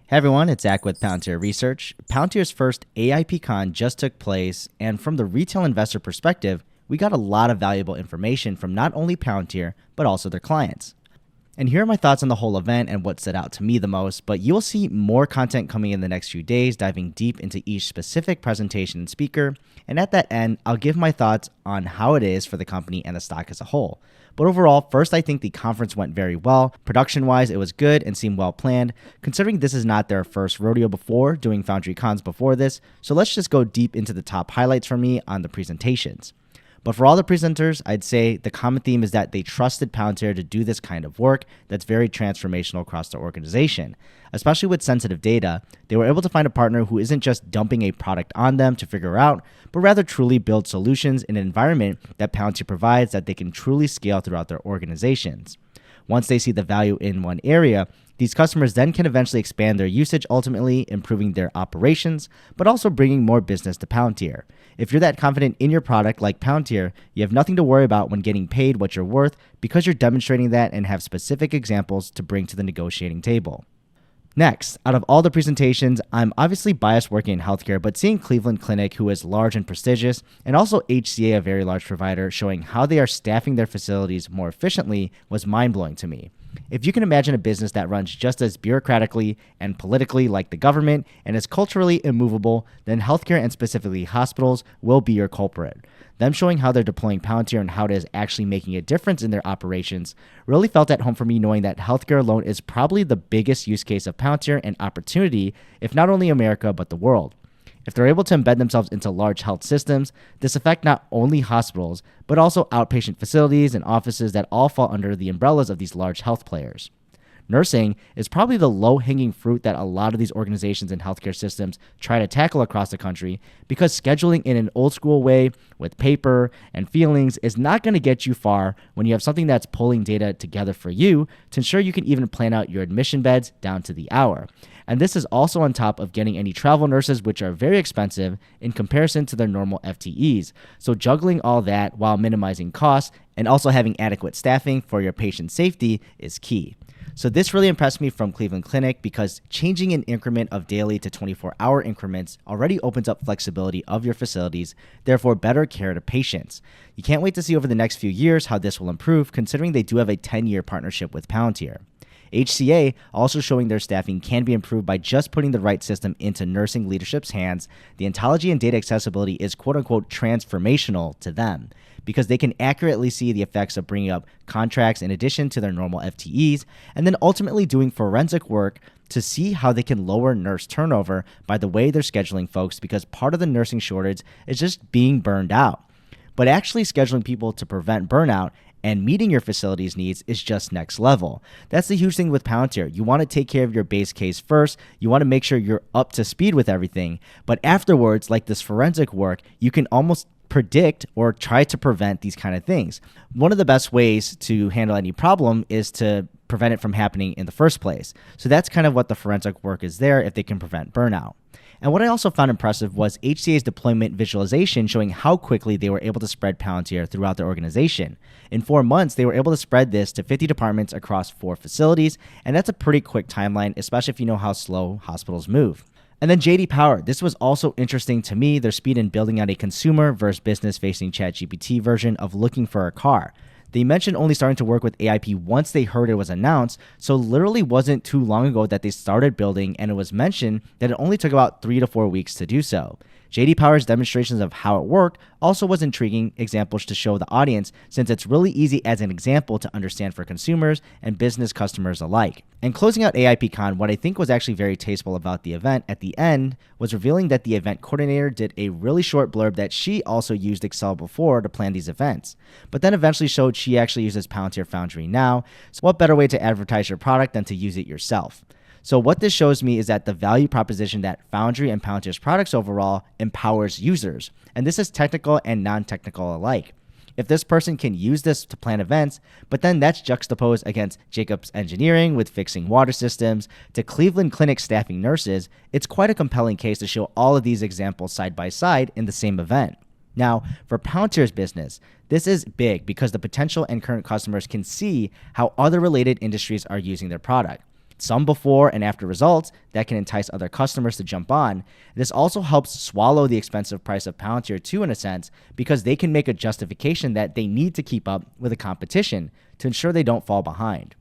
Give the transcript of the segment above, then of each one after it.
Hey everyone, it's Zach with Palantir Research. Palantir's first AIPCon just took place, and from the retail investor perspective, we got a lot of valuable information from not only Palantir, but also their clients. And here are my thoughts on the whole event and what stood out to me the most, but you will see more content coming in the next few days, diving deep into each specific presentation and speaker, and at that end, I'll give my thoughts on how it is for the company and the stock as a whole. But overall, first, I think the conference went very well. Production-wise, it was good and seemed well planned, considering this is not their first rodeo before doing Foundry Cons before this, so let's just go deep into the top highlights for me on the presentations. But for all the presenters, I'd say the common theme is that they trusted Palantir to do this kind of work that's very transformational across their organization. Especially with sensitive data, they were able to find a partner who isn't just dumping a product on them to figure out, but rather truly build solutions in an environment that Palantir provides that they can truly scale throughout their organizations. Once they see the value in one area, these customers then can eventually expand their usage, ultimately improving their operations, but also bringing more business to Palantir. If you're that confident in your product like Palantir, you have nothing to worry about when getting paid what you're worth because you're demonstrating that and have specific examples to bring to the negotiating table. Next, out of all the presentations, I'm obviously biased working in healthcare, but seeing Cleveland Clinic, who is large and prestigious, and also HCA, a very large provider, showing how they are staffing their facilities more efficiently was mind-blowing to me. If you can imagine a business that runs just as bureaucratically and politically like the government and is culturally immovable, then healthcare and specifically hospitals will be your culprit. Them showing how they're deploying Palantir and how it is actually making a difference in their operations really felt at home for me, knowing that healthcare alone is probably the biggest use case of Palantir and opportunity, if not only America, but the world. If they're able to embed themselves into large health systems, this affects not only hospitals, but also outpatient facilities and offices that all fall under the umbrellas of these large health players. Nursing is probably the low-hanging fruit that a lot of these organizations and healthcare systems try to tackle across the country, because scheduling in an old-school way with paper and feelings is not going to get you far when you have something that's pulling data together for you to ensure you can even plan out your admission beds down to the hour. And this is also on top of getting any travel nurses, which are very expensive in comparison to their normal FTEs. So juggling all that while minimizing costs and also having adequate staffing for your patient safety is key. So this really impressed me from Cleveland Clinic, because changing an increment of daily to 24-hour increments already opens up flexibility of your facilities, therefore better care to patients. You can't wait to see over the next few years how this will improve, considering they do have a 10-year partnership with Palantir. HCA also showing their staffing can be improved by just putting the right system into nursing leadership's hands. The ontology and data accessibility is quote-unquote transformational to them, because they can accurately see the effects of bringing up contracts in addition to their normal FTEs, and then ultimately doing forensic work to see how they can lower nurse turnover by the way they're scheduling folks, because part of the nursing shortage is just being burned out. But actually scheduling people to prevent burnout and meeting your facility's needs is just next level. That's the huge thing with Palantir. You want to take care of your base case first. You want to make sure you're up to speed with everything. But afterwards, like this forensic work, you can almost predict or try to prevent these kind of things. One of the best ways to handle any problem is to prevent it from happening in the first place. So that's kind of what the forensic work is there, if they can prevent burnout. And what I also found impressive was HCA's deployment visualization, showing how quickly they were able to spread Palantir throughout their organization. In 4 months, they were able to spread this to 50 departments across 4 facilities, and that's a pretty quick timeline, especially if you know how slow hospitals move. And then JD Power. This was also interesting to me, their speed in building out a consumer versus business-facing ChatGPT version of looking for a car. They mentioned only starting to work with AIP once they heard it was announced, so literally wasn't too long ago that they started building, and it was mentioned that it only took about 3 to 4 weeks to do so. JD Power's demonstrations of how it worked also was intriguing examples to show the audience, since it's really easy as an example to understand for consumers and business customers alike. And closing out AIPCon, what I think was actually very tasteful about the event at the end was revealing that the event coordinator did a really short blurb that she also used Excel before to plan these events, but then eventually showed she actually uses Palantir Foundry now. So what better way to advertise your product than to use it yourself? So what this shows me is that the value proposition that Foundry and Palantir's products overall empowers users. And this is technical and non-technical alike. If this person can use this to plan events, but then that's juxtaposed against Jacobs Engineering with fixing water systems to Cleveland Clinic staffing nurses, it's quite a compelling case to show all of these examples side by side in the same event. Now, for Palantir's business, this is big because the potential and current customers can see how other related industries are using their product. some before and after results that can entice other customers to jump on. This also helps swallow the expensive price of Palantir too, in a sense, because they can make a justification that they need to keep up with the competition to ensure they don't fall behind.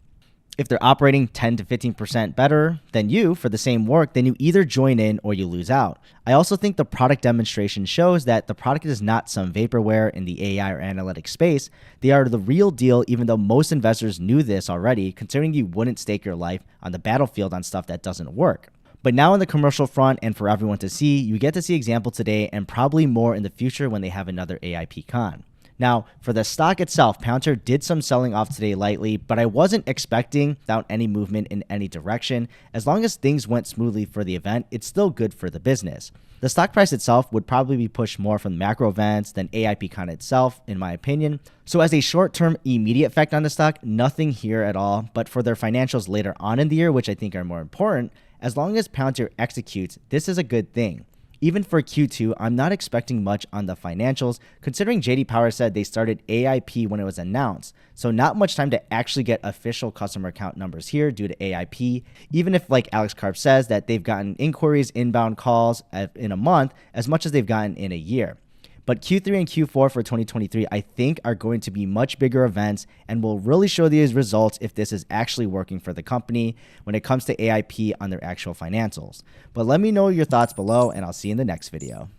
If they're operating 10 to 15% better than you for the same work, then you either join in or you lose out. I also think the product demonstration shows that the product is not some vaporware in the AI or analytics space. They are the real deal, even though most investors knew this already, considering you wouldn't stake your life on the battlefield on stuff that doesn't work. But now on the commercial front and for everyone to see, you get to see examples today and probably more in the future when they have another AIPCon. Now, for the stock itself, Palantir did some selling off today lightly, but I wasn't expecting without any movement in any direction. As long as things went smoothly for the event, it's still good for the business. The stock price itself would probably be pushed more from macro events than AIPCon itself, in my opinion. So as a short-term immediate effect on the stock, nothing here at all, but for their financials later on in the year, which I think are more important, as long as Palantir executes, this is a good thing. Even for Q2, I'm not expecting much on the financials, considering JD Power said they started AIP when it was announced. So not much time to actually get official customer account numbers here due to AIP, even if, like Alex Karp says, that they've gotten inquiries, inbound calls in a month as much as they've gotten in a year. But Q3 and Q4 for 2023, I think, are going to be much bigger events and will really show these results if this is actually working for the company when it comes to AIP on their actual financials. But let me know your thoughts below, and I'll see you in the next video.